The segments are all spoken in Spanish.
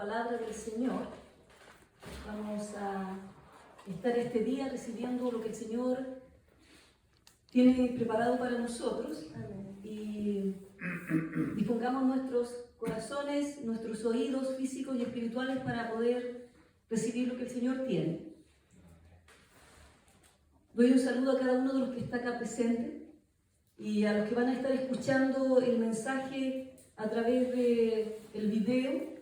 palabra del Señor. Vamos a estar este día recibiendo lo que el Señor tiene preparado para nosotros. Y dispongamos nuestros corazones, nuestros oídos físicos y espirituales para poder recibir lo que el Señor tiene. Doy un saludo a cada uno de los que está acá presente y a los que van a estar escuchando el mensaje a través del video.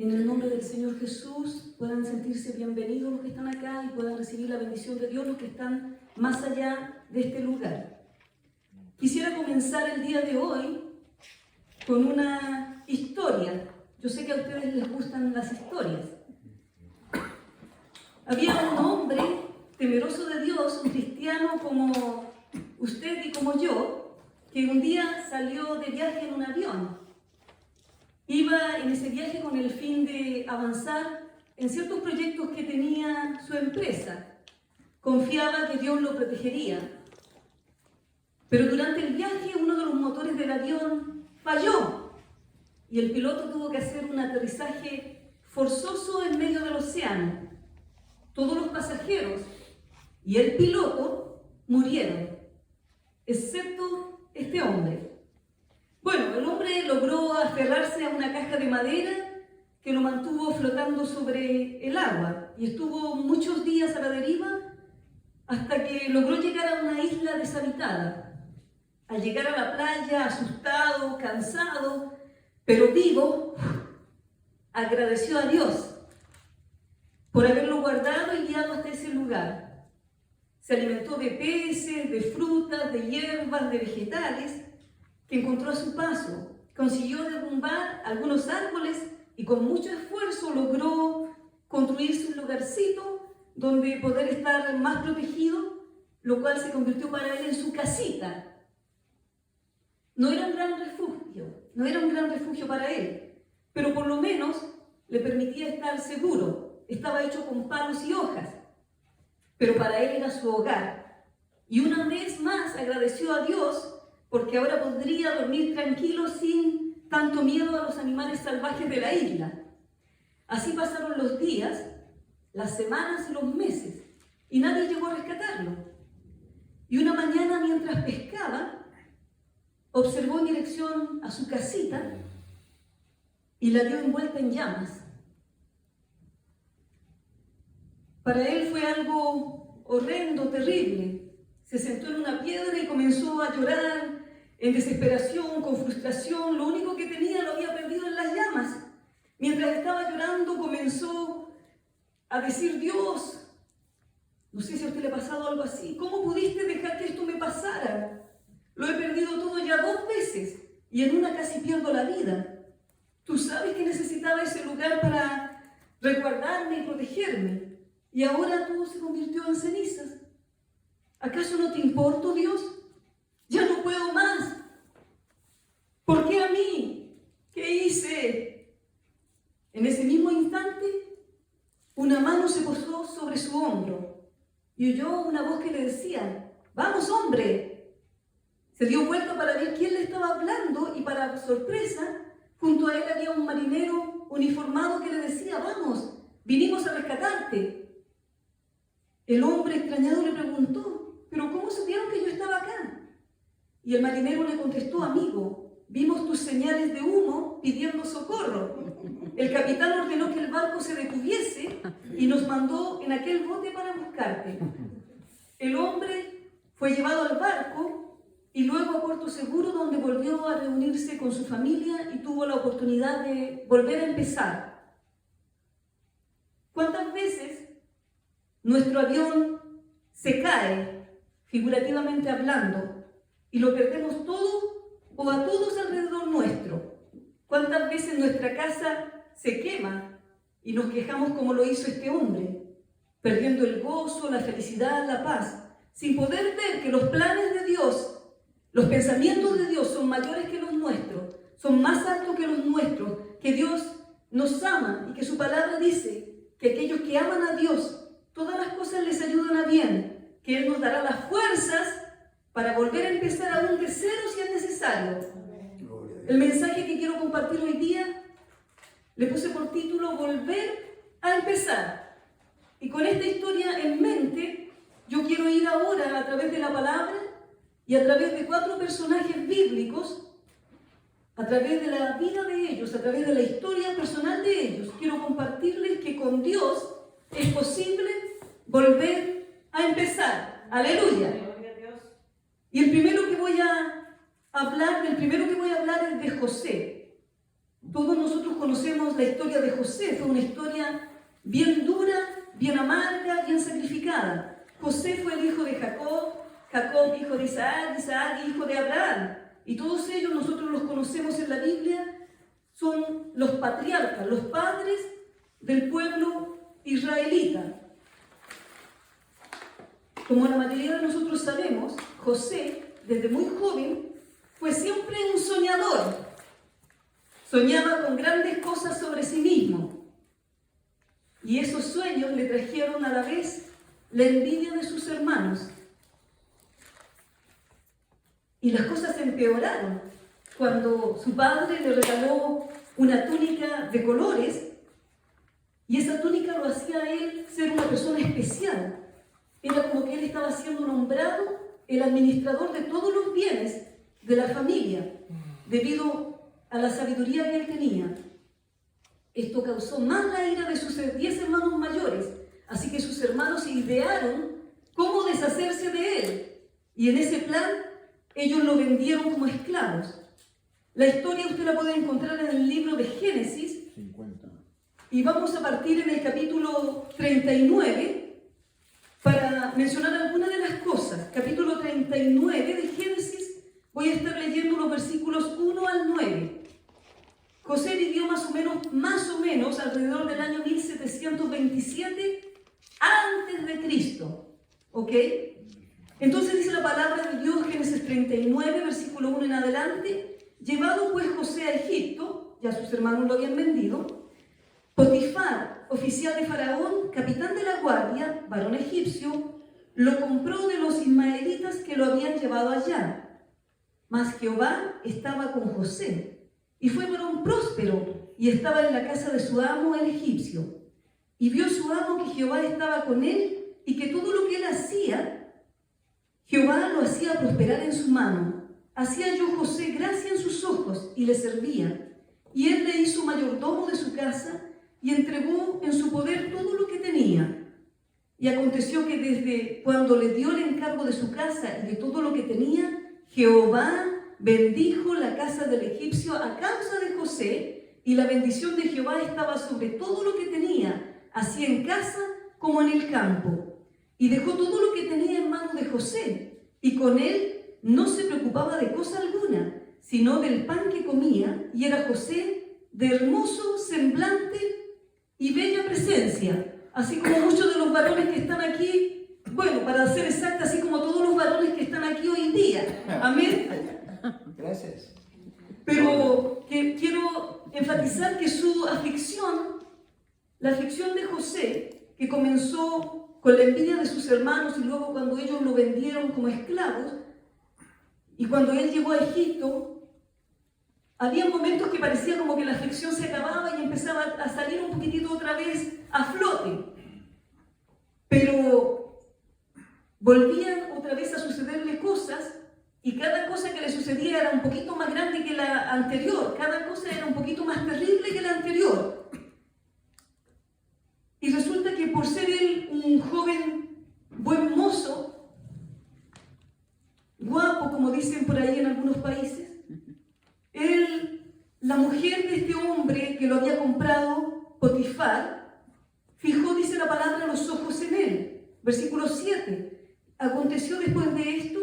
En el nombre del Señor Jesús puedan sentirse bienvenidos los que están acá y puedan recibir la bendición de Dios los que están más allá de este lugar. Quisiera comenzar el día de hoy con una historia. Yo sé que a ustedes les gustan las historias. Había un hombre temeroso de Dios, un cristiano como usted y como yo, que un día salió de viaje en un avión. Iba en ese viaje con el fin de avanzar en ciertos proyectos que tenía su empresa. Confiaba que Dios lo protegería. Pero durante el viaje uno de los motores del avión falló y el piloto tuvo que hacer un aterrizaje forzoso en medio del océano. Todos los pasajeros y el piloto murieron, excepto este hombre. Bueno, el hombre logró aferrarse a una caja de madera que lo mantuvo flotando sobre el agua y estuvo muchos días a la deriva hasta que logró llegar a una isla deshabitada. Al llegar a la playa, asustado, cansado, pero vivo, agradeció a Dios por haberlo guardado y guiado hasta ese lugar. Se alimentó de peces, de frutas, de hierbas, de vegetales que encontró a su paso. Consiguió derrumbar algunos árboles y con mucho esfuerzo logró construirse un lugarcito donde poder estar más protegido, lo cual se convirtió para él en su casita. No era un gran refugio para él, pero por lo menos le permitía estar seguro. Estaba hecho con palos y hojas, pero para él era su hogar. Y una vez más agradeció a Dios porque ahora podría dormir tranquilo sin tanto miedo a los animales salvajes de la isla. Así pasaron los días, las semanas y los meses, y nadie llegó a rescatarlo. Y una mañana, mientras pescaba, observó en dirección a su casita y la vio envuelta en llamas. Para él fue algo horrendo, terrible. Se sentó en una piedra y comenzó a llorar en desesperación, con frustración. Lo único que tenía lo había perdido en las llamas. Mientras estaba llorando comenzó a decir: Dios, no sé si a usted le ha pasado algo así. ¿Cómo pudiste dejar que esto me pasara? Lo he perdido todo ya 2 veces y en una casi pierdo la vida. Tú sabes que necesitaba ese lugar para resguardarme y protegerme. Y ahora todo se convirtió en cenizas. ¿Acaso no te importo, Dios? Ya no puedo más. ¿Por qué a mí? ¿Qué hice? En ese mismo instante, una mano se posó sobre su hombro y oyó una voz que le decía: ¡Vamos, hombre! Se dio vuelta para ver quién le estaba hablando y, para sorpresa, junto a él había un marinero uniformado que le decía: ¡Vamos! ¡Vinimos a rescatarte! El hombre extrañado le preguntó: ¿pero cómo supieron que yo estaba acá? Y el marinero le contestó: amigo, vimos tus señales de humo pidiendo socorro. El capitán ordenó que el barco se detuviese y nos mandó en aquel bote para buscarte. El hombre fue llevado al barco y luego a Puerto Seguro, donde volvió a reunirse con su familia y tuvo la oportunidad de volver a empezar. ¿Cuántas veces nuestro avión se cae, figurativamente hablando, y lo perdemos todo o a todos alrededor nuestro? ¿Cuántas veces nuestra casa se quema y nos quejamos como lo hizo este hombre, perdiendo el gozo, la felicidad, la paz, sin poder ver que los planes de Dios, los pensamientos de Dios son mayores que los nuestros, son más altos que los nuestros, que Dios nos ama y que su palabra dice que aquellos que aman a Dios, todas las cosas les ayudan a bien, que Él nos dará las fuerzas para volver a empezar aún de cero si es necesario. El mensaje que quiero compartir hoy día Le puse por título Volver a empezar. Y con esta historia en mente, yo quiero ir ahora a través de la palabra y a través de 4 personajes bíblicos, a través de la vida de ellos, a través de la historia personal de ellos. Quiero compartirles que con Dios es posible volver a empezar. ¡Aleluya! Y el primero que voy a hablar es de José. Todos nosotros conocemos la historia de José. Fue una historia bien dura, bien amarga, bien sacrificada. José fue el hijo de Jacob, Jacob hijo de Isaac, Isaac hijo de Abraham. Y todos ellos nosotros los conocemos en la Biblia, son los patriarcas, los padres del pueblo israelita. Como la mayoría de nosotros sabemos, José, desde muy joven, fue siempre un soñador. Soñaba con grandes cosas sobre sí mismo. Y esos sueños le trajeron a la vez la envidia de sus hermanos. Y las cosas empeoraron cuando su padre le regaló una túnica de colores y esa túnica lo hacía a él ser una persona especial. Era como que él estaba siendo nombrado el administrador de todos los bienes de la familia debido a la sabiduría que él tenía. Esto causó más la ira de sus 10 hermanos mayores, así que sus hermanos idearon cómo deshacerse de él. Y en ese plan, ellos lo vendieron como esclavos. La historia usted la puede encontrar en el libro de Génesis. 50. Y vamos a partir en el capítulo 39 para mencionar algunas de las cosas. Capítulo 39 de Génesis, voy a estar leyendo los versículos 1 al 9. José vivió más o menos alrededor del año 1727 antes de Cristo. ¿Ok? Entonces dice la palabra de Dios, Génesis 39, versículo 1 en adelante: llevado pues José a Egipto, ya sus hermanos lo habían vendido, Potifar, oficial de Faraón, capitán de la guardia, varón egipcio, lo compró de los ismaelitas que lo habían llevado allá. Mas Jehová estaba con José, y fue varón próspero, y estaba en la casa de su amo el egipcio. Y vio su amo que Jehová estaba con él, y que todo lo que él hacía, Jehová lo hacía prosperar en su mano. Hacía yo José gracia en sus ojos, y le servía. Y él le hizo mayordomo de su casa, y entregó en su poder todo lo que tenía. Y aconteció que desde cuando le dio el encargo de su casa y de todo lo que tenía, Jehová bendijo la casa del egipcio a causa de José, y la bendición de Jehová estaba sobre todo lo que tenía, así en casa como en el campo. Y dejó todo lo que tenía en manos de José, y con él no se preocupaba de cosa alguna, sino del pan que comía, y era José de hermoso semblante y bella presencia, así como muchos de los varones que están aquí, bueno, para ser exacta, así como todos los varones que están aquí hoy en día. Amén. Gracias. Pero quiero enfatizar que su aflicción, la aflicción de José, que comenzó con la envidia de sus hermanos y luego cuando ellos lo vendieron como esclavos, y cuando él llegó a Egipto, había momentos que parecía como que la aflicción se acababa y empezaba a salir un poquitito otra vez a flote. Pero volvían otra vez a sucederle cosas y cada cosa que le sucedía era un poquito más grande que la anterior. Cada cosa era un poquito más terrible que la anterior. Y resulta que por ser él un joven buen mozo, guapo, como dicen por ahí en algunos países, la mujer de este hombre que lo había comprado, Potifar, fijó, dice la palabra, los ojos en él. Versículo 7. Aconteció después de esto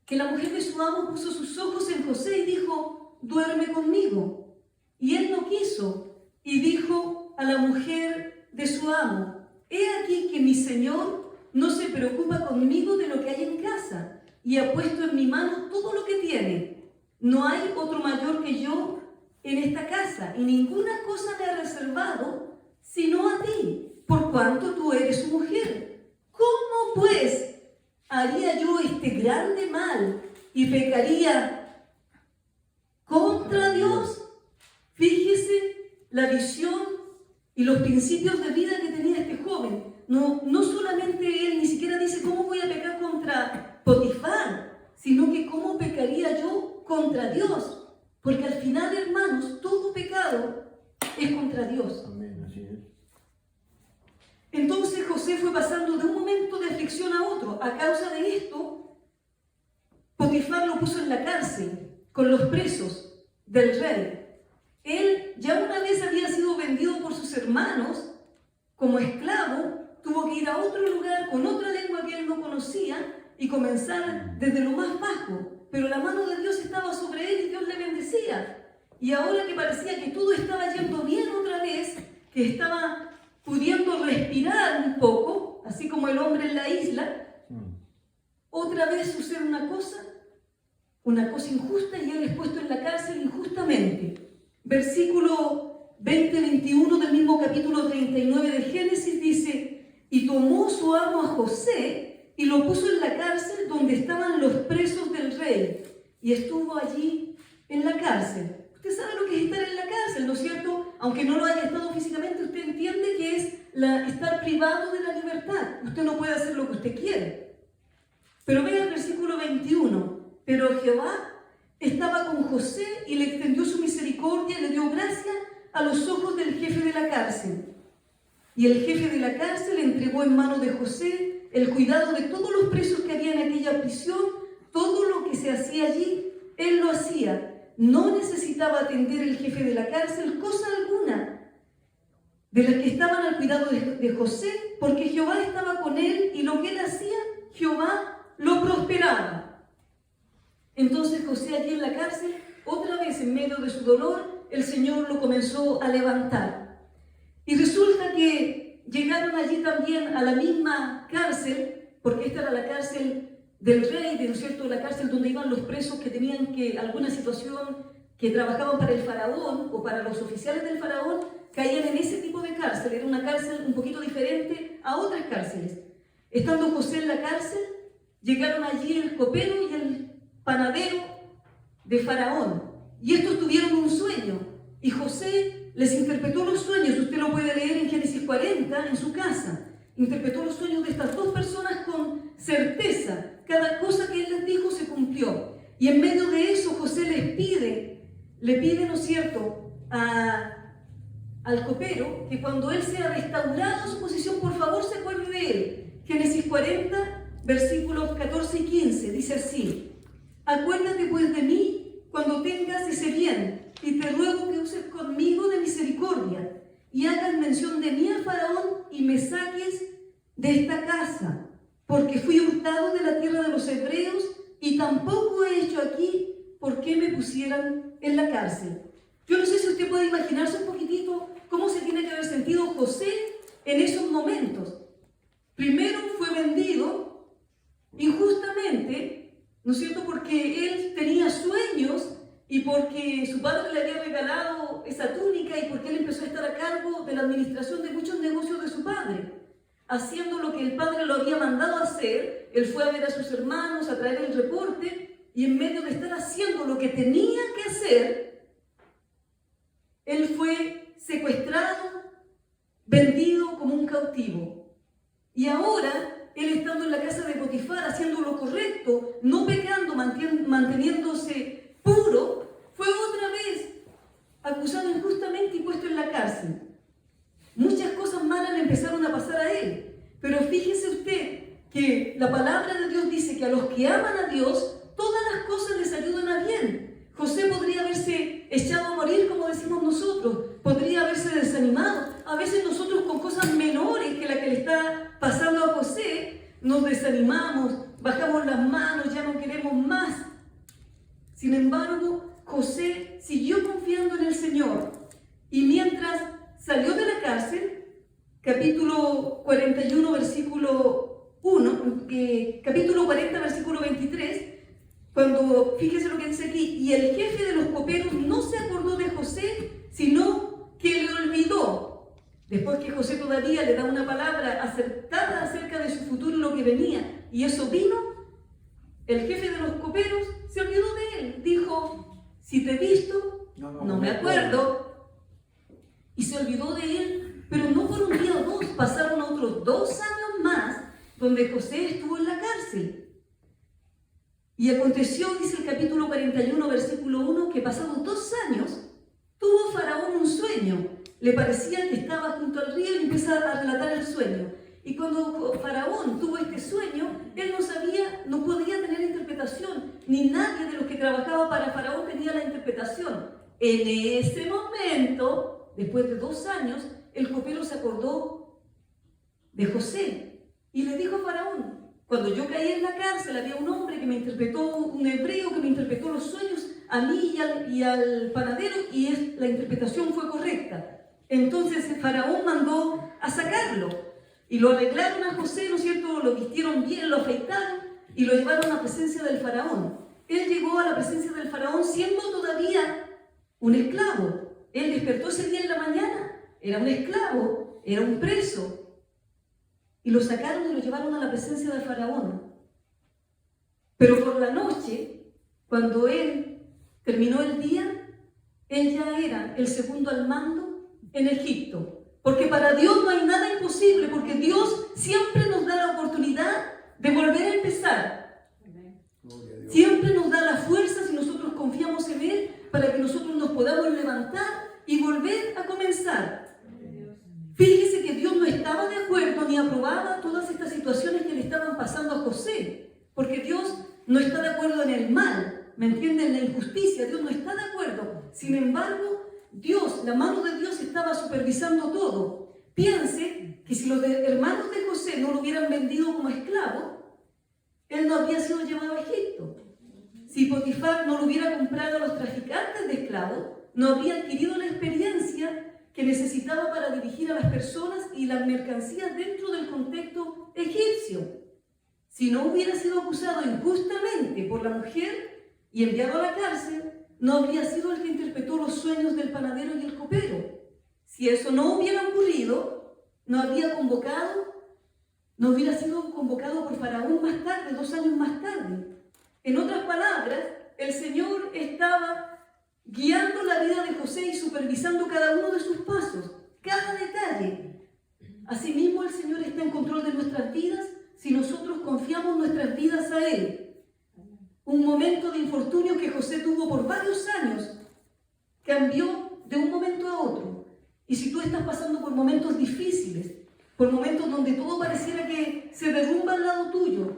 que la mujer de su amo puso sus ojos en José y dijo: duerme conmigo. Y él no quiso, y dijo a la mujer de su amo: he aquí que mi señor no se preocupa conmigo de lo que hay en casa, y ha puesto en mi mano todo lo que tiene. No hay otro mayor que yo en esta casa, y ninguna cosa le ha reservado sino a ti, por cuanto tú eres su mujer. ¿Cómo pues haría yo este grande mal y pecaría contra Dios? Fíjese la visión y los principios de vida que tenía este joven. No solamente él ni siquiera dice cómo voy a pecar contra Potifar, sino que cómo pecaría yo contra Dios. Porque al final, hermanos, todo pecado es contra Dios. Amén, así es. Entonces José fue pasando de un momento de aflicción a otro. A causa de esto, Potifar lo puso en la cárcel con los presos del rey. Él ya una vez había sido vendido por sus hermanos como esclavo, tuvo que ir a otro lugar con otra lengua que él no conocía y comenzar desde lo más bajo. Pero la mano de Dios estaba sobre él y Dios le bendecía. Y ahora que parecía que todo estaba yendo bien otra vez, que estaba pudiendo respirar un poco, así como el hombre en la isla, otra vez sucede una cosa injusta y él es puesto en la cárcel injustamente. Versículo 20-21 del mismo capítulo 39 de Génesis dice: y tomó su amo a José y lo puso en la cárcel donde estaban los presos del rey, y estuvo allí en la cárcel. Usted sabe lo que es estar en la cárcel, ¿no es cierto? Aunque no lo haya estado físicamente, usted entiende que es estar privado de la libertad. Usted no puede hacer lo que usted quiere. Pero vea el versículo 21. Pero Jehová estaba con José y le extendió su misericordia y le dio gracia a los ojos del jefe de la cárcel. Y el jefe de la cárcel entregó en manos de José el cuidado de todos los presos que había en aquella prisión. Todo lo que se hacía allí, él lo hacía. No necesitaba atender el jefe de la cárcel cosa alguna de las que estaban al cuidado de José, porque Jehová estaba con él y lo que él hacía, Jehová lo prosperaba. Entonces José allí en la cárcel, otra vez en medio de su dolor, el Señor lo comenzó a levantar. Y resulta que llegaron allí también a la misma cárcel, porque esta era la cárcel del rey, ¿no es cierto? La cárcel donde iban los presos que tenían alguna situación, que trabajaban para el faraón o para los oficiales del faraón, caían en ese tipo de cárcel. Era una cárcel un poquito diferente a otras cárceles. Estando José en la cárcel, llegaron allí el copero y el panadero de faraón, y estos tuvieron un sueño, y José les interpretó los sueños. Usted lo puede leer en Génesis 40 en su casa. Interpretó los sueños de estas dos personas con certeza. Cada cosa que él les dijo se cumplió. Y en medio de eso José le pide, ¿no es cierto?, al copero que cuando él sea restaurado su posición, por favor se acuerde de él. Génesis 40, versículos 14 y 15, dice así: acuérdate pues de mí cuando tengas ese bien, y te ruego que uses conmigo de misericordia, y hagas mención de mí a Faraón, y me saques de esta casa, porque fui hurtado de la tierra de los hebreos, y tampoco he hecho aquí por qué me pusieran en la cárcel. Yo no sé si usted puede imaginarse un poquitito cómo se tiene que haber sentido José en esos momentos. Primero fue vendido injustamente, ¿no es cierto?, porque él tenía sueños y porque su padre le había regalado esa túnica y porque él empezó a estar a cargo de la administración de muchos negocios de su padre, haciendo lo que el padre lo había mandado a hacer. Él fue a ver a sus hermanos, a traer el reporte, y en medio de estar haciendo lo que tenía que hacer, él fue secuestrado, vendido como un cautivo. Y ahora, él estando en la casa de Potifar, haciendo lo correcto, no pecando, manteniéndose puro, fue otra vez acusado injustamente y puesto en la cárcel. Muchas cosas malas le empezaron a pasar a él. Pero fíjese usted que la palabra de Dios dice que a los que aman a Dios, todas las cosas les ayudan a bien. José podría haberse echado a morir, como decimos nosotros, podría haberse desanimado. A veces nosotros con cosas menores que la que le está pasando a José, nos desanimamos, bajamos las manos, ya no queremos más. Sin embargo, José siguió confiando en el Señor, y mientras salió de la cárcel, capítulo 41, versículo 1, capítulo 40, versículo 23, cuando, fíjese lo que dice aquí: y el jefe de los coperos no se acordó de José, sino que le olvidó. Después que José todavía le da una palabra acertada acerca de su futuro y lo que venía, y eso vino, el jefe de los coperos se olvidó de él. Dijo: si te he visto, no me acuerdo. y se olvidó de él, pero no por un día o dos, pasaron otros 2 años más donde José estuvo en la cárcel. Y aconteció, dice el capítulo 41, versículo 1, que pasados 2 años, tuvo Faraón un sueño. Le parecía que estaba junto al río y empieza a relatar el sueño. Y cuando Faraón tuvo este sueño, él no podía tener interpretación, ni nadie de los que trabajaba para Faraón tenía la interpretación. En ese momento, después de 2 años, el copero se acordó de José y le dijo a Faraón: cuando yo caí en la cárcel había un hombre que me interpretó, un hebreo que me interpretó los sueños a mí y al panadero, y la interpretación fue correcta. Entonces Faraón mandó a sacarlo y lo arreglaron a José, ¿no es cierto? Lo vistieron bien, lo afeitaron y lo llevaron a la presencia del Faraón. Él llegó a la presencia del Faraón siendo todavía un esclavo. Él despertó ese día en la mañana, era un esclavo, era un preso. Y lo sacaron y lo llevaron a la presencia del Faraón. Pero por la noche, cuando él terminó el día, él ya era el segundo al mando en Egipto. Porque para Dios no hay nada imposible, porque Dios siempre nos da la oportunidad de volver a empezar. Siempre nos da la fuerza si nosotros confiamos en Él, para que nosotros nos podamos levantar y volver a comenzar. Fíjese que Dios no estaba de acuerdo ni aprobaba todas estas situaciones que le estaban pasando a José, porque Dios no está de acuerdo en el mal, ¿me entienden? En la injusticia, Dios no está de acuerdo. Sin embargo, Dios, la mano de Dios estaba supervisando todo. Piense que si los hermanos de José no lo hubieran vendido como esclavo, él no habría sido llevado a Egipto. Si Potifar no lo hubiera comprado a los traficantes de esclavos, no habría adquirido la experiencia que necesitaba para dirigir a las personas y las mercancías dentro del contexto egipcio. Si no hubiera sido acusado injustamente por la mujer y enviado a la cárcel, no habría sido el que interpretó los sueños del panadero y el copero. Si eso no hubiera ocurrido, no hubiera sido convocado por Faraón más tarde, 2 años más tarde. En otras palabras, el Señor estaba guiando la vida de José y supervisando cada uno de sus pasos, cada detalle. Asimismo, el Señor está en control de nuestras vidas si nosotros confiamos nuestras vidas a Él. Un momento de infortunio que José tuvo por varios años cambió de un momento a otro. Y si tú estás pasando por momentos difíciles, por momentos donde todo pareciera que se derrumba al lado tuyo,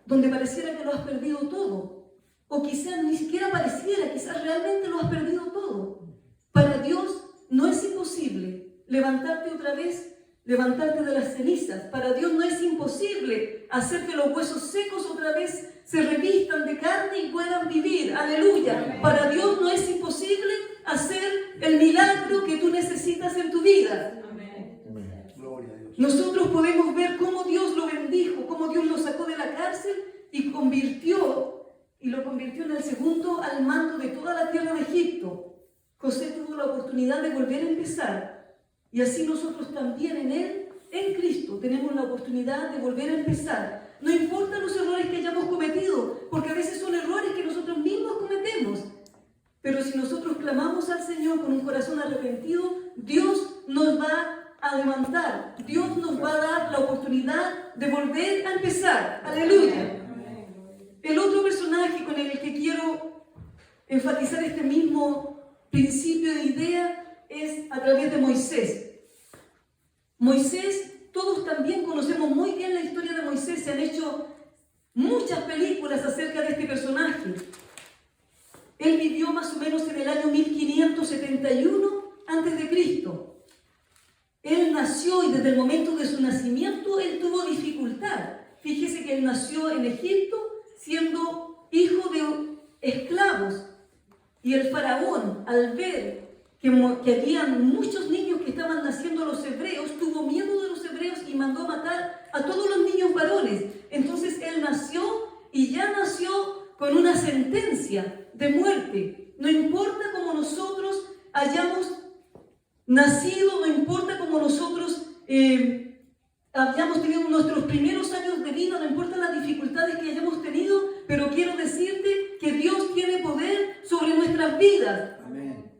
donde pareciera que lo has perdido todo, o quizás ni siquiera pareciera, quizás realmente lo has perdido todo. Para Dios no es imposible levantarte otra vez, levantarte de las cenizas. Para Dios no es imposible hacer que los huesos secos otra vez se revistan de carne y puedan vivir. Aleluya. Para Dios no es imposible hacer el milagro que tú necesitas en tu vida. Nosotros podemos ver cómo Dios lo bendijo, cómo Dios lo sacó de la cárcel y lo convirtió en el segundo al mando de toda la tierra de Egipto. José tuvo la oportunidad de volver a empezar. Y así nosotros también en Él, en Cristo, tenemos la oportunidad de volver a empezar. No importa los errores que hayamos cometido, porque a veces son errores que nosotros mismos cometemos. Pero si nosotros clamamos al Señor con un corazón arrepentido, Dios nos va a levantar. Dios nos va a dar la oportunidad de volver a empezar. Aleluya. El otro personaje con el que quiero enfatizar este mismo principio de idea es a través de Moisés. Moisés, todos también conocemos muy bien la historia de Moisés. Se han hecho muchas películas acerca de este personaje. Él vivió más o menos en el año 1571 a.C. Él nació y desde el momento de su nacimiento él tuvo dificultad. Fíjese que él nació en Egipto siendo hijo de esclavos. Y el faraón, al ver que habían muchos niños que estaban naciendo los hebreos, tuvo miedo de los hebreos y mandó matar a todos los niños varones. Entonces él nació y ya nació con una sentencia de muerte. No importa cómo nosotros hayamos nacido, no importa cómo nosotros habíamos tenido nuestros primeros años de vida, no importa las dificultades que hayamos tenido, pero quiero decirte que Dios tiene poder sobre nuestras vidas. Amén.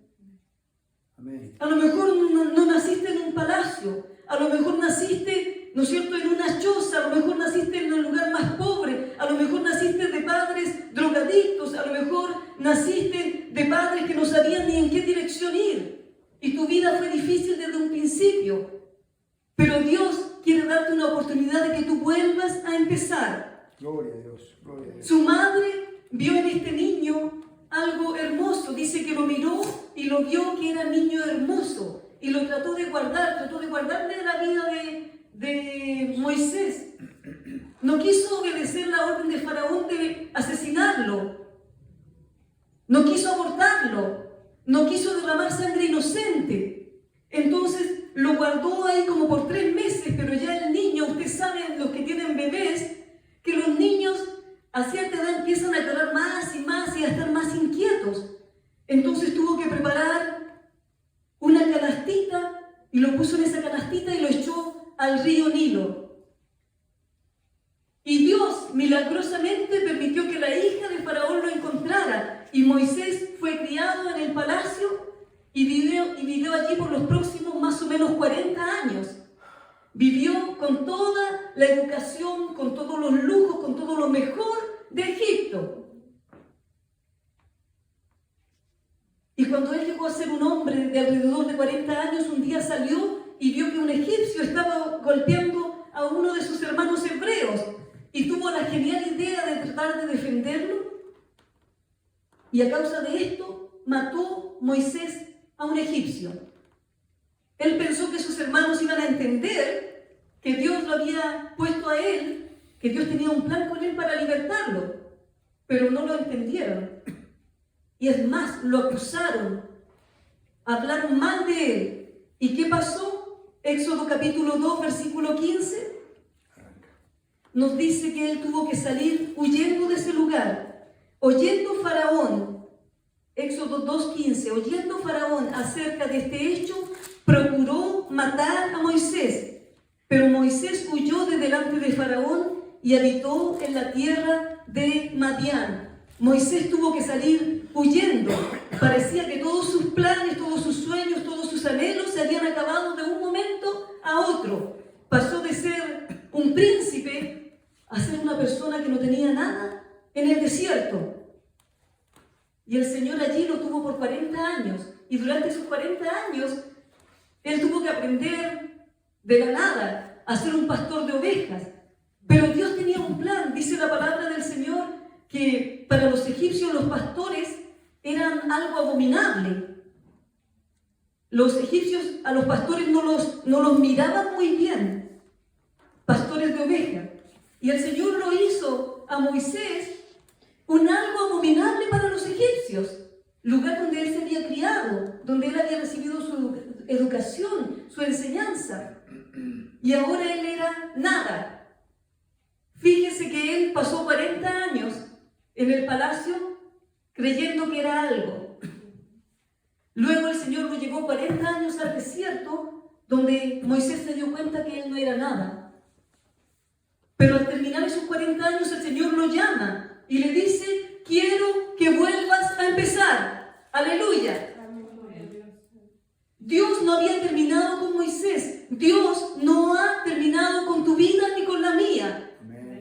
Amén. A lo mejor no naciste en un palacio, a lo mejor naciste, ¿no es cierto?, en una choza, a lo mejor naciste en el lugar más pobre, a lo mejor naciste de padres drogadictos, a lo mejor naciste de padres que no sabían ni en qué dirección ir. Y tu vida fue difícil desde un principio. Pero Dios quiere darte una oportunidad de que tú vuelvas a empezar. Gloria a Dios, gloria a Dios. Su madre vio en este niño algo hermoso. Dice que lo miró y lo vio que era niño hermoso. Y lo trató de guardarle la vida de Moisés. No quiso obedecer la orden de Faraón de asesinarlo. No quiso abortarlo. No quiso derramar sangre inocente. Entonces lo guardó ahí como por 3 meses, pero ya el niño, ustedes saben, los que tienen bebés, que los niños a cierta edad empiezan a llorar más y a estar más inquietos. Entonces tuvo que preparar una canastita y lo puso en esa canastita y lo echó al río Nilo. Y Dios milagrosamente permitió que la hija de Faraón lo encontrara. Y Moisés fue criado en el palacio y vivió allí por los próximos más o menos 40 años. Vivió con toda la educación, con todos los lujos, con todo lo mejor de Egipto. Y cuando él llegó a ser un hombre de alrededor de 40 años, un día salió y vio que un egipcio estaba golpeando a uno de sus hermanos hebreos. Y tuvo la genial idea de tratar de defenderlo. Y a causa de esto, mató Moisés a un egipcio. Él pensó que sus hermanos iban a entender que Dios lo había puesto a él, que Dios tenía un plan con él para libertarlo, pero no lo entendieron. Y es más, lo acusaron, hablaron mal de él. ¿Y qué pasó? Éxodo capítulo 2, versículo 15, nos dice que él tuvo que salir huyendo de ese lugar. Oyendo Faraón, Éxodo 2:15, oyendo Faraón acerca de este hecho, procuró matar a Moisés. Pero Moisés huyó de delante de Faraón y habitó en la tierra de Madián. Moisés tuvo que salir huyendo. Parecía que todos sus planes, todos sus sueños, todos sus anhelos se habían acabado de un momento a otro. Pasó de ser un príncipe a ser una persona que no tenía nada en el desierto. Y el Señor allí lo tuvo por 40 años. Y durante esos 40 años, él tuvo que aprender de la nada a ser un pastor de ovejas. Pero Dios tenía un plan. Dice la palabra del Señor que para los egipcios los pastores eran algo abominable. Los egipcios a los pastores no los miraban muy bien. Pastores de ovejas. Y el Señor lo hizo a Moisés un algo abominable para los egipcios, lugar donde él se había criado, donde él había recibido su educación, su enseñanza, y ahora él era nada. Fíjese que él pasó 40 años en el palacio creyendo que era algo. Luego el Señor lo llevó 40 años al desierto, donde Moisés se dio cuenta que él no era nada. Pero al terminar esos 40 años el Señor lo llama y le dice: quiero que vuelvas a empezar. Aleluya. Dios no había terminado con Moisés. Dios no ha terminado con tu vida ni con la mía.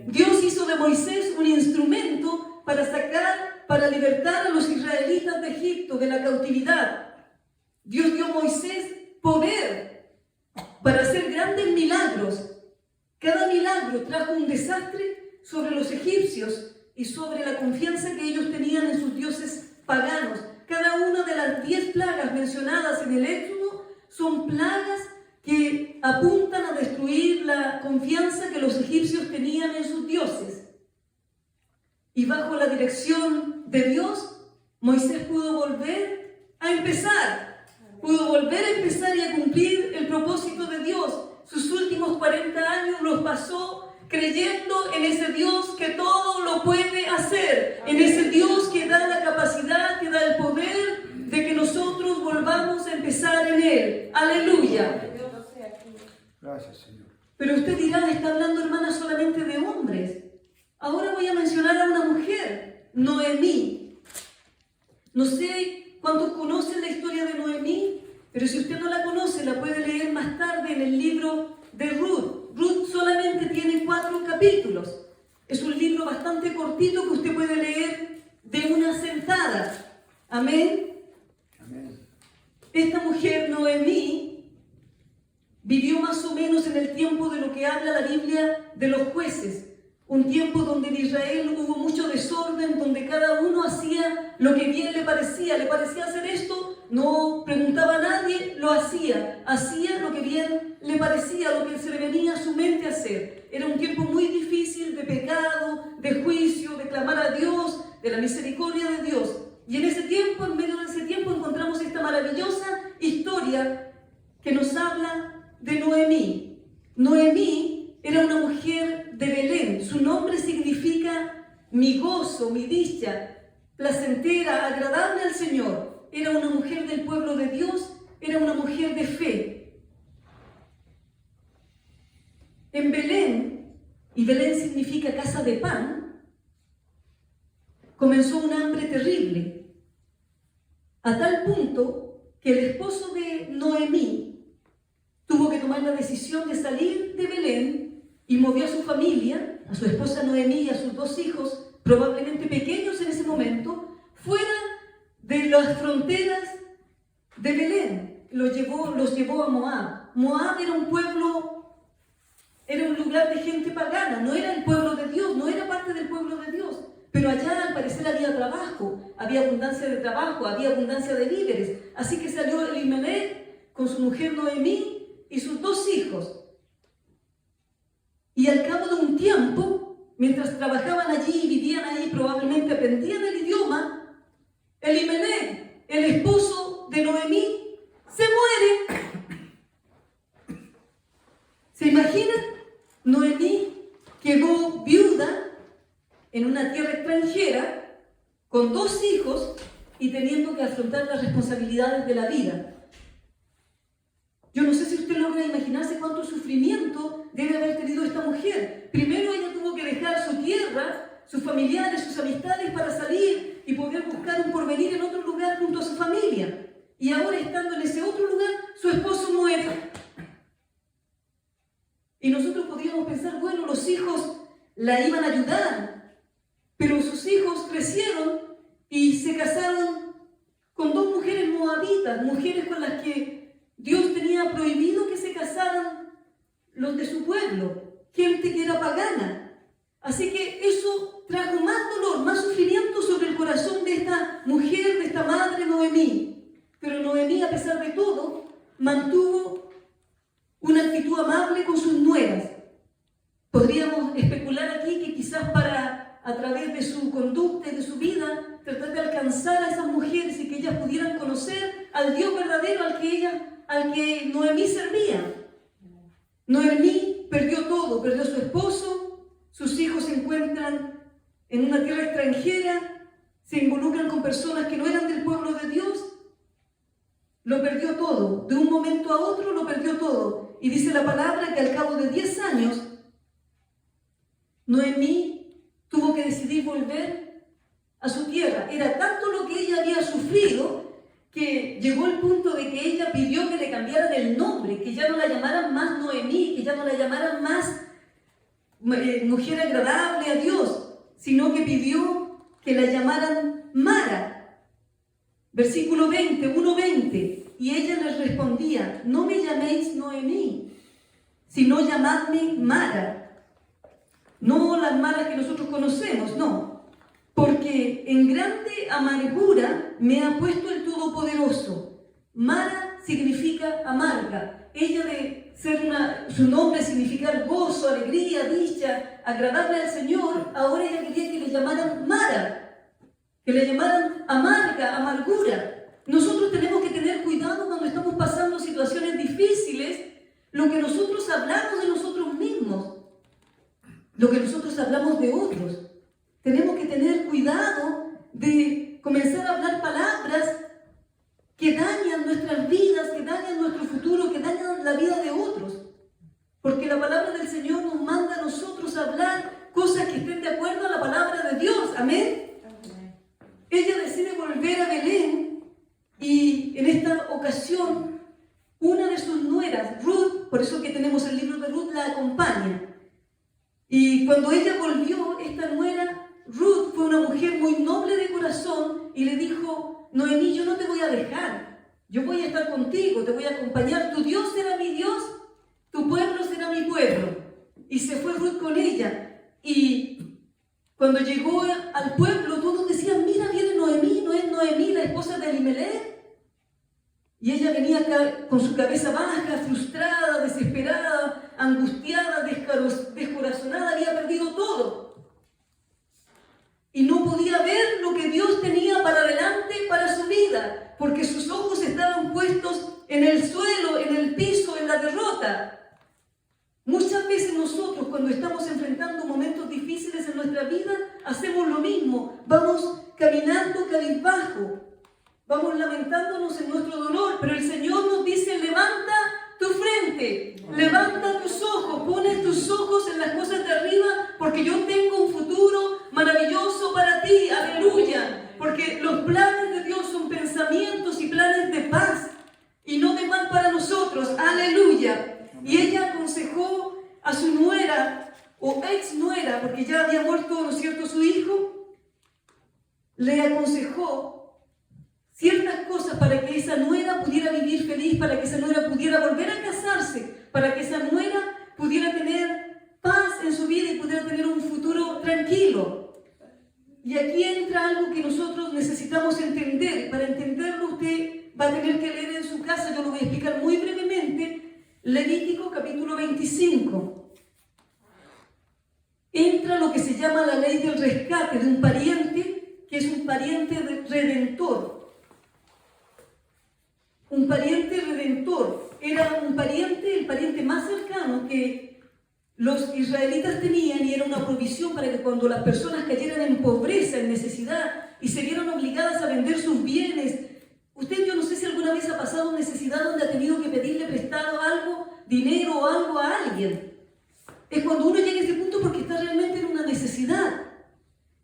Dios hizo de Moisés un instrumento para libertar a los israelitas de Egipto, de la cautividad. Dios dio a Moisés poder para hacer grandes milagros. Cada milagro trajo un desastre sobre los egipcios y sobre la confianza que ellos tenían en sus dioses paganos. Cada una de las 10 plagas mencionadas en el Éxodo son plagas que apuntan a destruir la confianza que los egipcios tenían en sus dioses. Y bajo la dirección de Dios, Moisés pudo volver a empezar. Pudo volver a empezar y a cumplir el propósito de Dios. Sus últimos 40 años los pasó creyendo en ese Dios que todo lo puede hacer, en ese Dios que da la capacidad, que da el poder de que nosotros volvamos a empezar en Él. ¡Aleluya! Gracias, Señor. Pero usted dirá, está hablando, hermana, solamente de hombres. Ahora voy a mencionar a una mujer, Noemí. No sé cuántos conocen la historia de Noemí. Pero si usted no la conoce, la puede leer más tarde en el libro de Ruth. Ruth solamente tiene 4 capítulos. Es un libro bastante cortito que usted puede leer de una sentada. Amén. Amén. Esta mujer, Noemí, vivió más o menos en el tiempo de lo que habla la Biblia de los jueces. Un tiempo donde en Israel hubo mucho desorden, donde cada uno hacía lo que bien le parecía hacer esto, no preguntaba a nadie, lo hacía lo que bien le parecía, lo que se le venía a su mente a hacer. Era un tiempo muy difícil de pecado, de juicio, de clamar a Dios, de la misericordia de Dios. Y en ese tiempo, en medio de ese tiempo, encontramos esta maravillosa historia que nos habla de Noemí. Noemí era una mujer de Belén. Su nombre significa mi gozo, mi dicha, placentera, agradable al Señor. Era una mujer del pueblo de Dios, era una mujer de fe. En Belén, y Belén significa casa de pan, comenzó un hambre terrible, a tal punto que el esposo de Noemí tuvo que tomar la decisión de salir de Belén y movió a su familia, a su esposa Noemí y a sus 2 hijos, probablemente pequeños en ese momento, fuera de las fronteras de Belén. Los llevó a Moab. Moab era un pueblo, era un lugar de gente pagana, no era el pueblo de Dios, no era parte del pueblo de Dios. Pero allá al parecer había trabajo, había abundancia de trabajo, había abundancia de víveres. Así que salió Elimelech con su mujer Noemí y sus 2 hijos. Y al cabo de un tiempo, mientras trabajaban allí y vivían ahí, probablemente aprendían el idioma, Elimelech, el esposo de Noemí, se muere. ¿Se imaginan? Noemí quedó viuda en una tierra extranjera, con 2 hijos y teniendo que afrontar las responsabilidades de la vida. Yo no sé si usted logra imaginarse cuánto sufrimiento debe haber tenido esta mujer. Primero ella tuvo que dejar su tierra, sus familiares, sus amistades para salir y poder buscar un porvenir en otro lugar junto a su familia. Y ahora, estando en ese otro lugar, su esposo muere. Y nosotros podríamos pensar, bueno, los hijos la iban a ayudar, pero sus hijos crecieron y se casaron con 2 mujeres moabitas, mujeres con las que Dios tenía prohibido que se casaran los de su pueblo, gente que era pagana. Así que eso trajo más dolor, más sufrimiento sobre el corazón de esta mujer, de esta madre Noemí. Pero Noemí, a pesar de todo, mantuvo una actitud amable con sus nueras. Podríamos especular aquí que quizás a través de su conducta y de su vida, tratar de alcanzar a esas mujeres y que ellas pudieran conocer al Dios verdadero al que Noemí servía. Noemí perdió todo, perdió a su esposo, sus hijos se encuentran en una tierra extranjera, se involucran con personas que no eran del pueblo de Dios. Lo perdió todo, de un momento a otro lo perdió todo. Y dice la palabra que al cabo de 10 años, Noemí tuvo que decidir volver a su tierra. Era tanto lo que ella había sufrido que llegó el punto de que ella pidió que le cambiaran el nombre, que ya no la llamaran más Noemí, que ya no la llamaran más mujer agradable a Dios, sino que pidió que la llamaran Mara. Versículo 20, 1:20. Y ella les respondía: no me llaméis Noemí, sino llamadme Mara. No las Maras que nosotros conocemos, no. Porque en grande amargura me ha puesto el Todopoderoso. Mara significa amarga. Ella de ser su nombre significar gozo, alegría, dicha, agradable al Señor, ahora ella quería que le llamaran Mara, que le llamaran amarga, amargura. Nosotros tenemos que tener cuidado cuando estamos pasando situaciones difíciles, lo que nosotros hablamos de nosotros mismos, lo que nosotros hablamos de otros. Tenemos que tener cuidado de comenzar a hablar palabras que dañan nuestras vidas, que dañan nuestro futuro, que dañan la vida de otros. Porque la palabra del Señor nos manda a nosotros a hablar cosas que estén de acuerdo a la palabra de Dios. Amén. Ella decide volver a Belén y en esta ocasión una de sus nueras, Ruth, por eso que tenemos el libro de Ruth, la acompaña. Y cuando ella volvió, esta nuera, Ruth, fue una mujer muy noble de corazón y le dijo: Noemí, yo no te voy a dejar, yo voy a estar contigo, te voy a acompañar, tu Dios será mi Dios, tu pueblo será mi pueblo. Y se fue Ruth con ella. Y cuando llegó al pueblo, todos decían: mira, viene Noemí, ¿no es Noemí la esposa de Elimelech? Y ella venía acá con su cabeza baja, frustrada, desesperada, angustiada, descorazonada, había perdido todo. Y no podía ver lo que Dios tenía para adelante para su vida, porque sus ojos estaban puestos en el suelo, en el piso, en la derrota. Muchas veces nosotros, cuando estamos enfrentando momentos difíciles en nuestra vida, hacemos lo mismo. Vamos caminando cabizbajo, vamos lamentándonos en nuestro dolor, pero el Señor nos dice: levanta tu frente, levanta tus ojos, pones tus ojos en las cosas de arriba, porque yo tengo un futuro maravilloso para ti, aleluya, porque los planes de Dios son pensamientos y planes de paz y no de mal para nosotros, aleluya. Y ella aconsejó a su nuera, o ex nuera, porque ya había muerto, ¿no es cierto?, su hijo, le aconsejó ciertas cosas para que esa nuera pudiera vivir feliz, para que esa nuera pudiera volver a casarse, para que esa nuera pudiera tener paz en su vida y pudiera tener un futuro tranquilo. Y aquí entra algo que nosotros necesitamos entender. Para entenderlo usted va a tener que leer en su casa, yo lo voy a explicar muy brevemente. Levítico capítulo 25. Entra lo que se llama la ley del rescate de un pariente, que es un pariente redentor. Un pariente redentor. Era un pariente, el pariente más cercano que los israelitas tenían, y era una provisión para que cuando las personas cayeran en pobreza, en necesidad, y se vieron obligadas a vender sus bienes. Usted, yo no sé si alguna vez ha pasado necesidad donde ha tenido que pedirle prestado algo, dinero o algo a alguien. Es cuando uno llega a ese punto porque está realmente en una necesidad.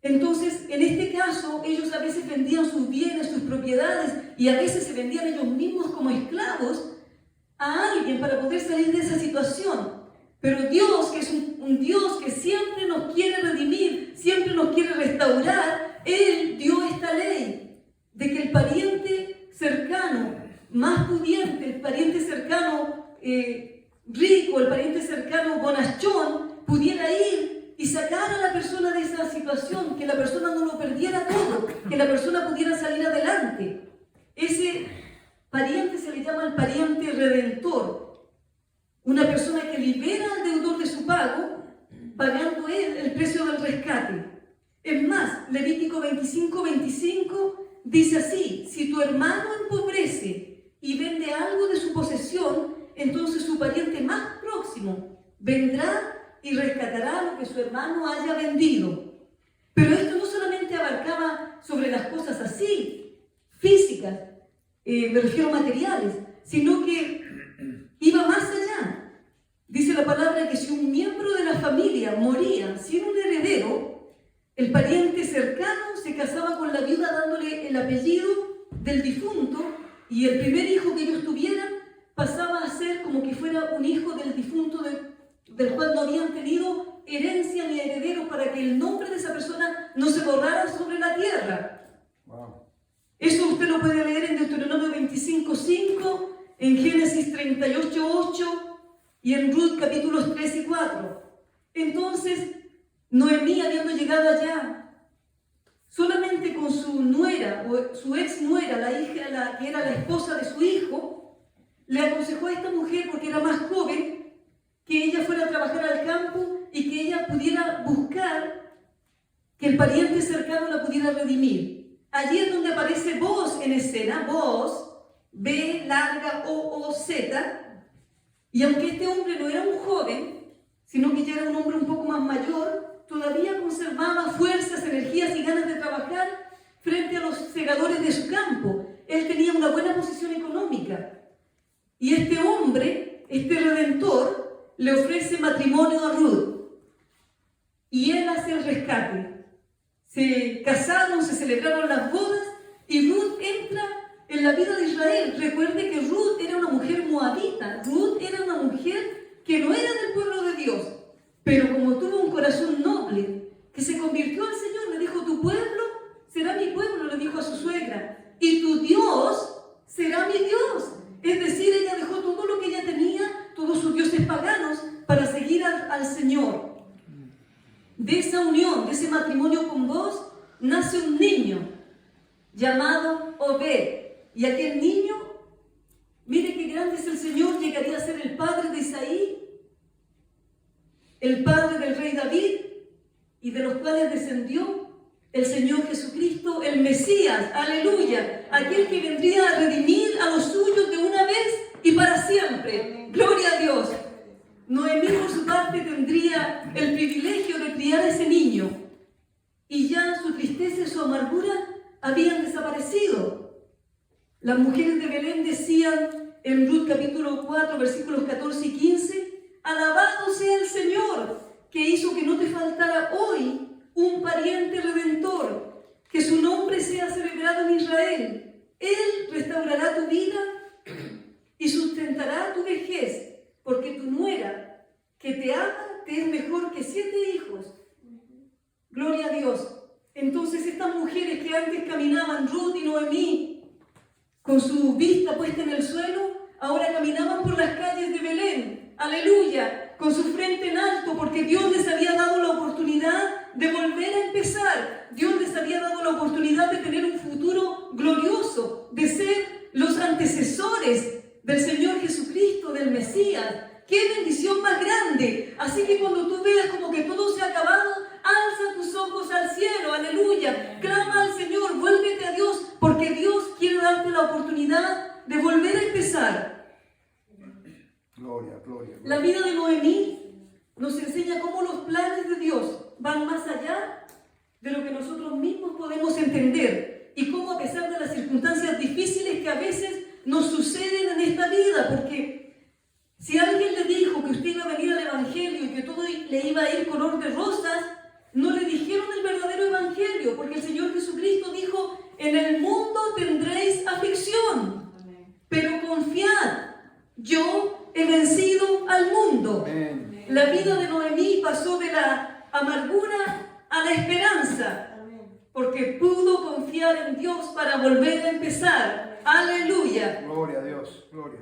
Entonces, en este caso, ellos a veces vendían sus bienes, sus propiedades, y a veces se vendían ellos mismos como esclavos a alguien para poder salir de esa situación. Pero Dios, que es un Dios que siempre nos quiere redimir, siempre nos quiere restaurar, Él dio esta ley de que el pariente cercano, más pudiente, el pariente cercano rico, el pariente cercano bonachón, pudiera ir y sacar a la persona de esa situación, que la persona no lo perdiera todo, que la persona pudiera salir adelante. Ese pariente se le llama el pariente redentor, una persona que libera al deudor de su pago, pagando él el precio del rescate. Es más, Levítico 25:25 dice así: si tu hermano empobrece y vende algo de su posesión, entonces su pariente más próximo vendrá y rescatará lo que su hermano haya vendido. Pero esto no solamente abarcaba sobre las cosas así, físicas, me refiero a materiales, sino que iba más allá. Dice la palabra que si un miembro de la familia moría sin un heredero, el pariente cercano se casaba con la viuda dándole el apellido del difunto, y el primer hijo que ellos tuvieran pasaba a ser como que fuera un hijo del difunto del cual no habían tenido herencia ni heredero, para que el nombre de esa persona no se borrara sobre la tierra. Wow. Eso usted lo puede leer en Deuteronomio 25:5, en Génesis 38:8 y en Ruth capítulos 3 y 4. Entonces, Noemí, habiendo llegado allá, solamente con su nuera, o su ex nuera, la hija, que era la esposa de su hijo, le aconsejó a esta mujer, porque era más joven, que ella fuera a trabajar al campo y que ella pudiera buscar que el pariente cercano la pudiera redimir. Allí es donde aparece Booz en escena, Booz, B larga O-O-Z, y aunque este hombre no era un joven, sino que ya era un hombre un poco más mayor, todavía conservaba fuerzas, energías y ganas de trabajar frente a los segadores de su campo. Él tenía una buena posición económica. Y este hombre, este redentor, le ofrece matrimonio a Ruth. Y él hace el rescate. Se casaron, se celebraron las bodas, y Ruth entra en en la vida de Israel. Recuerde que Ruth era una mujer moabita. Ruth era una mujer que no era del pueblo de Dios, pero como tuvo un corazón noble, que se convirtió al Señor, le dijo: tu pueblo será mi pueblo, le dijo a su suegra, y tu Dios será mi Dios. Es decir, ella dejó todo lo que ella tenía, todos sus dioses paganos, para seguir al Señor. De esa unión, de ese matrimonio con vos, nace un niño llamado Obed. Y aquel niño, mire qué grande es el Señor, llegaría a ser el padre de Isaí, el padre del rey David, y de los cuales descendió el Señor Jesucristo, el Mesías, aleluya, aquel que vendría a redimir a los suyos de una vez y para siempre. Gloria a Dios. Noemí, por su parte, tendría el privilegio de criar a ese niño, y ya su tristeza y su amargura habían desaparecido. Las mujeres de Belén decían en Ruth capítulo 4, versículos 14 y 15: alabado sea el Señor, que hizo que no te faltara hoy un pariente redentor, que su nombre sea celebrado en Israel. Él restaurará tu vida y sustentará tu vejez, porque tu nuera, que te ama, te es mejor que 7 hijos. Gloria a Dios. Entonces estas mujeres que antes caminaban, Ruth y Noemí, con su vista puesta en el suelo, ahora caminaban por las calles de Belén, aleluya, con su frente en alto, porque Dios les había dado la oportunidad de volver a empezar. Dios les había dado la oportunidad de tener un futuro glorioso, de ser los antecesores del Señor Jesucristo, del Mesías. ¡Qué bendición más grande! Así que cuando tú veas como que todo se ha acabado, alza tus ojos al cielo, aleluya, clama al Señor, vuélvete a Dios, porque Dios quiere darte la oportunidad de volver a empezar. Gloria, gloria, gloria. La vida de Noemí nos enseña cómo los planes de Dios van más allá de lo que nosotros mismos podemos entender, y cómo, a pesar de las circunstancias difíciles que a veces nos suceden en esta vida, porque si alguien le dijo que usted iba a venir al Evangelio y que todo le iba a ir color de rosas, no le dijeron el verdadero Evangelio, porque el Señor Jesucristo dijo: en el mundo tendréis aflicción, pero confiad, yo he vencido al mundo. Amén. La vida de Noemí pasó de la amargura a la esperanza, porque pudo confiar en Dios para volver a empezar. Aleluya. Gloria a Dios, gloria.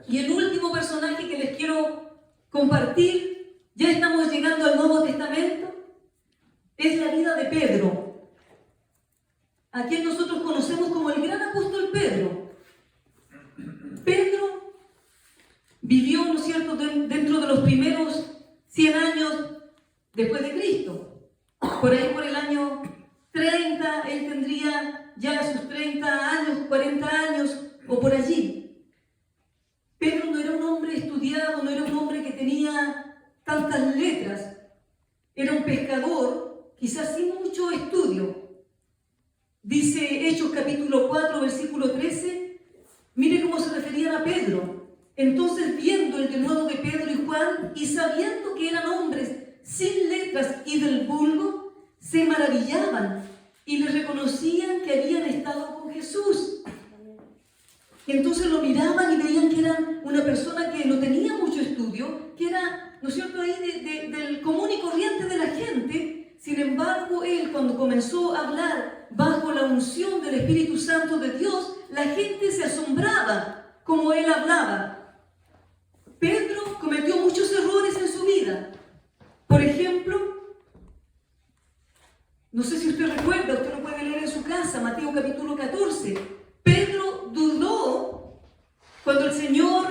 Y el último personaje que les quiero compartir, ya estamos llegando al Nuevo Testamento, es la vida de Pedro, a quien nosotros conocemos como el gran apóstol Pedro. Pedro vivió, ¿no es cierto?, dentro de los primeros 100 años después de Cristo. Por ahí, por el año 30, él tendría ya sus 30 años, 40 años, o por allí. Pedro no era un hombre estudiado, no era un hombre que tenía tantas letras. Era un pescador, quizás sin mucho estudio. Dice Hechos capítulo 4, versículo 13, mire cómo se referían a Pedro. Entonces, viendo el denuedo de Pedro y Juan, y sabiendo que eran hombres sin letras y del vulgo, se maravillaban y les reconocían que habían estado con Jesús. Y entonces lo miraban y veían que eran una persona que no tenía mucho estudio, que era, ¿no es cierto?, ahí del común y corriente de la gente. Sin embargo, él, cuando comenzó a hablar bajo la unción del Espíritu Santo de Dios, la gente se asombraba como él hablaba. Pedro cometió muchos errores en su vida. Por ejemplo, no sé si usted recuerda, usted lo puede leer en su casa, Mateo capítulo 14. Pedro dudó cuando el Señor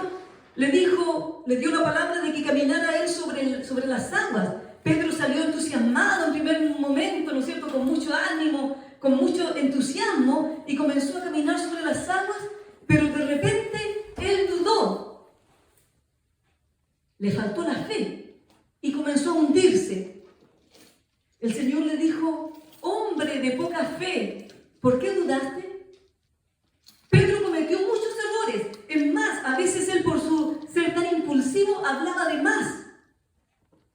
le dio la palabra de que caminara él sobre las aguas. Pedro salió entusiasmado en primer momento, ¿no es cierto?, con mucho ánimo, con mucho entusiasmo, y comenzó a caminar sobre las aguas, pero de repente él dudó. Le faltó la fe y comenzó a hundirse. El Señor le dijo: hombre de poca fe, ¿por qué dudaste? Pedro cometió muchos errores. Es más, a veces él, por su ser tan impulsivo, hablaba de más.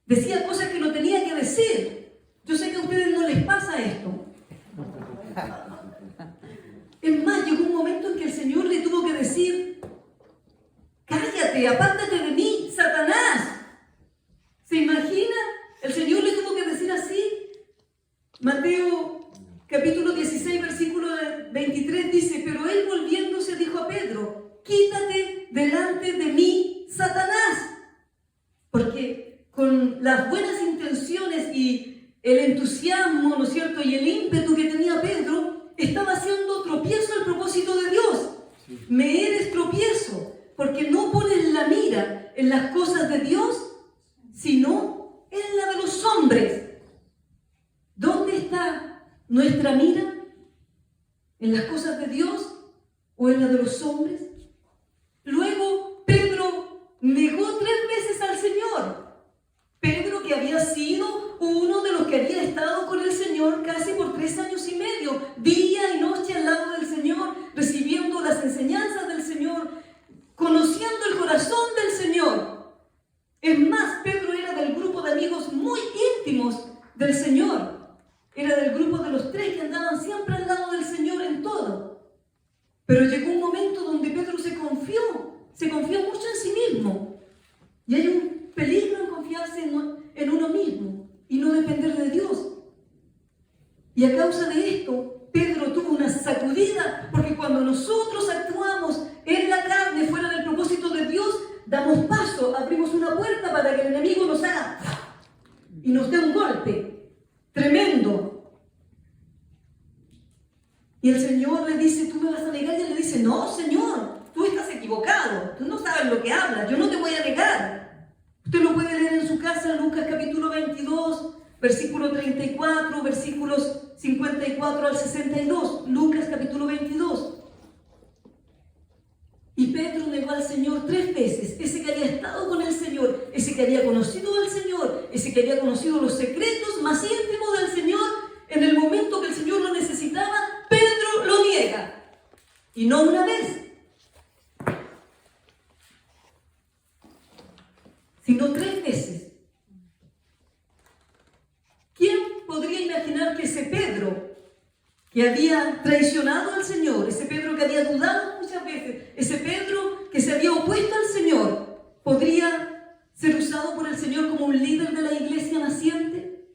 Decía cosas que no tenía que decir. Yo sé que a ustedes no les pasa esto. Es más, llegó un quítate, apártate de mí, Satanás. ¿Se imagina? El Señor le tuvo que decir así. Mateo capítulo 16, versículo 23 dice, pero él volviéndose dijo a Pedro, quítate delante de mí, Satanás. Porque con las buenas intenciones y el entusiasmo, ¿no es cierto?, y el ímpetu que tenía Pedro, estaba haciendo tropiezo al propósito de Dios. Sí. Me eres tropiezo, porque no pones la mira en las cosas de Dios, sino en la de los hombres. ¿Dónde está nuestra mira? ¿En las cosas de Dios o en la de los hombres? Luego Pedro negó 3 veces al Señor. Pedro, que había sido uno de los que había estado con el Señor casi por 3 años y medio, día y noche al lado del Señor, recibiendo las enseñanzas del Señor, conociendo el corazón del Señor. Es más, Pedro era del grupo de amigos muy íntimos del Señor. Era del grupo de los 3 que andaban siempre al lado del Señor en todo. Pero llegó un momento donde Pedro se confió mucho en sí mismo. Y hay un peligro en confiarse en uno mismo y no depender de Dios. Y a causa de esto, Pedro tuvo una sacudida, porque cuando nosotros actuamos en la carne, fuera del propósito de Dios, damos paso, abrimos una puerta para que el enemigo nos haga y nos dé un golpe tremendo. Y el Señor le dice, ¿tú me vas a negar? Y él le dice, no, Señor, tú estás equivocado, tú no sabes lo que hablas, yo no te voy a negar. Usted lo puede leer en su casa, Lucas capítulo 22, versículo 34, versículos 54 al 62, Lucas capítulo 22. Y Pedro negó al Señor 3 veces, ese que había estado con el Señor, ese que había conocido al Señor, ese que había conocido los secretos más íntimos del Señor. En el momento que el Señor lo necesitaba, Pedro lo niega. Y no una vez, sino 3 veces. ¿Quién podría imaginar que ese Pedro, que había traicionado al Señor, ese Pedro que había dudado muchas veces, ese Pedro que se había opuesto al Señor, podría ser usado por el Señor como un líder de la iglesia naciente?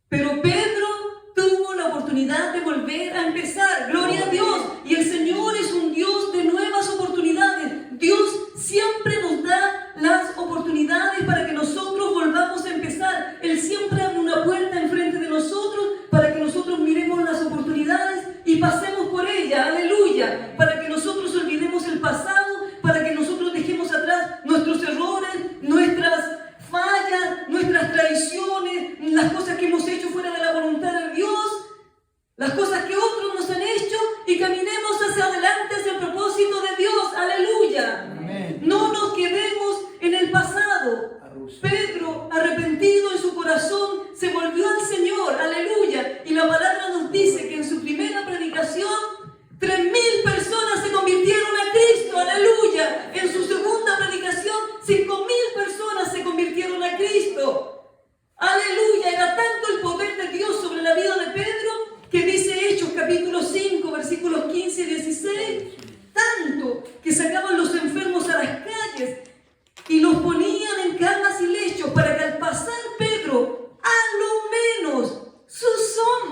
Pero Pedro tuvo la oportunidad de volver a empezar. ¡Gloria a Dios! Y el Señor es un Dios de nuevas oportunidades. Dios siempre nos da las oportunidades para que nosotros volvamos a empezar. Él siempre abre una puerta enfrente de nosotros para que nosotros miremos las oportunidades y pasemos por ella. ¡Aleluya! Para que nosotros olvidemos el pasado, para que nosotros dejemos atrás nuestros errores, nuestras fallas, nuestras traiciones, las cosas que hemos hecho fuera de la voluntad de Dios, las cosas que otros nos han hecho, y caminemos hacia adelante, hacia el propósito de Dios. ¡Aleluya! Amén. No nos quedemos en el pasado. Pedro, arrepentido en su corazón, se volvió al Señor. ¡Aleluya! Y la palabra nos dice que en su primera predicación 3,000 personas se convirtieron a Cristo. ¡Aleluya! En su segunda predicación 5,000 personas se convirtieron a Cristo. ¡Aleluya! Era tanto el poder de Dios sobre la vida de Pedro que dice Hechos capítulo 5 versículos 15 y 16, tanto que sacaban los enfermos a las calles y los ponían en camas y lechos para que al pasar Pedro, a lo menos su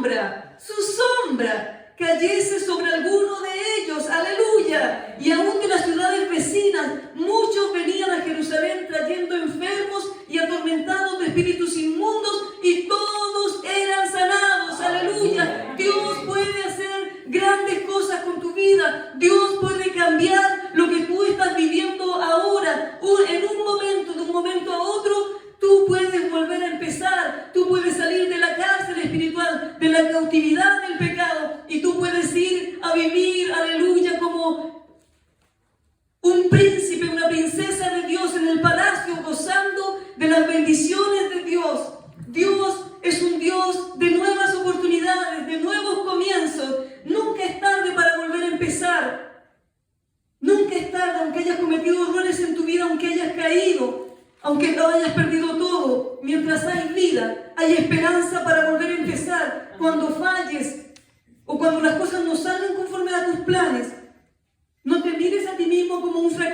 sombra cayese sobre alguno de ellos. ¡Aleluya! Y aún de las ciudades vecinas, muchos venían a Jerusalén trayendo enfermos y atormentados de espíritus inmundos, y todos eran sanados. ¡Aleluya! Dios puede hacer grandes cosas con tu vida. Dios puede cambiar lo que tú estás viviendo ahora. En un momento, de un momento a otro, tú puedes volver a empezar. Tú puedes salir de la cárcel espiritual, de la cautividad del pecado, y tú puedes ir a vivir, aleluya, como un príncipe, una princesa de Dios en el palacio, gozando de las bendiciones de Dios. Dios es un Dios de nuevas oportunidades, de nuevos comienzos. Nunca es tarde para volver a empezar. Nunca es tarde, aunque hayas cometido errores en tu vida, aunque hayas caído, aunque lo hayas perdido todo. Mientras hay vida, hay esperanza para volver a empezar. Cuando falles o cuando las cosas no salen conforme a tus planes, no te mires a ti mismo como un fracaso.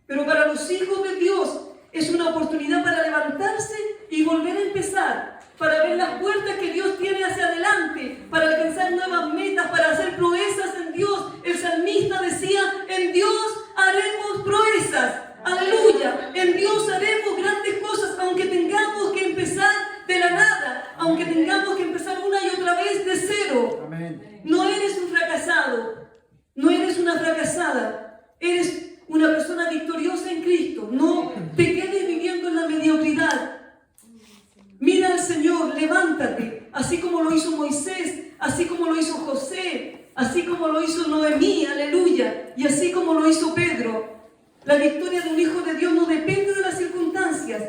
Pero para los hijos de Dios es una oportunidad para levantarse y volver a empezar, para ver las puertas que Dios tiene hacia adelante, para alcanzar nuevas metas, para hacer proezas en Dios. El salmista decía, en Dios haremos proezas. Aleluya, en Dios haremos grandes cosas, aunque tengamos que empezar de la nada, aunque tengamos que empezar una y otra vez de cero. Amén. No eres un fracasado, no eres una fracasada, eres una persona victoriosa en Cristo. No te quedes viviendo en la mediocridad. Mira al Señor, levántate, así como lo hizo Moisés, así como lo hizo José, así como lo hizo Noemí, aleluya, y así como lo hizo Pedro. La victoria de un hijo de Dios no depende de las circunstancias,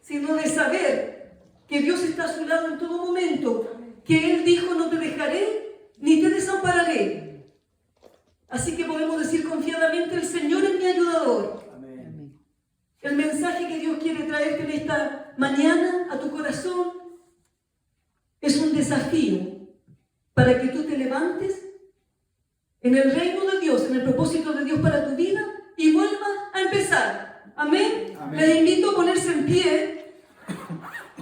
sino de saber que Dios está a su lado en todo momento, que Él dijo, no te dejaré ni te desampararé. Así que podemos decir confiadamente, el Señor es mi ayudador. Amén. El mensaje que Dios quiere traerte en esta mañana a tu corazón es un desafío para que tú te levantes en el reino de Dios, en el propósito de Dios para tu vida y vuelvas a empezar. Amén. Amén. Les invito a ponerse en pie.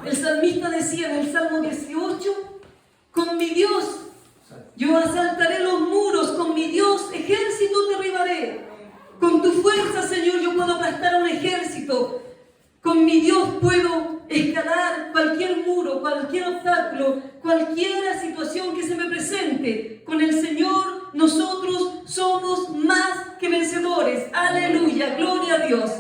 El salmista decía en el Salmo 18, con mi Dios yo asaltaré los muros, con mi Dios ejército derribaré. Con tu fuerza, Señor, yo puedo aplastar un ejército. Con mi Dios puedo escalar cualquier muro, cualquier obstáculo, cualquier situación que se me presente. Con el Señor nosotros somos más que vencedores. Aleluya, gloria a Dios.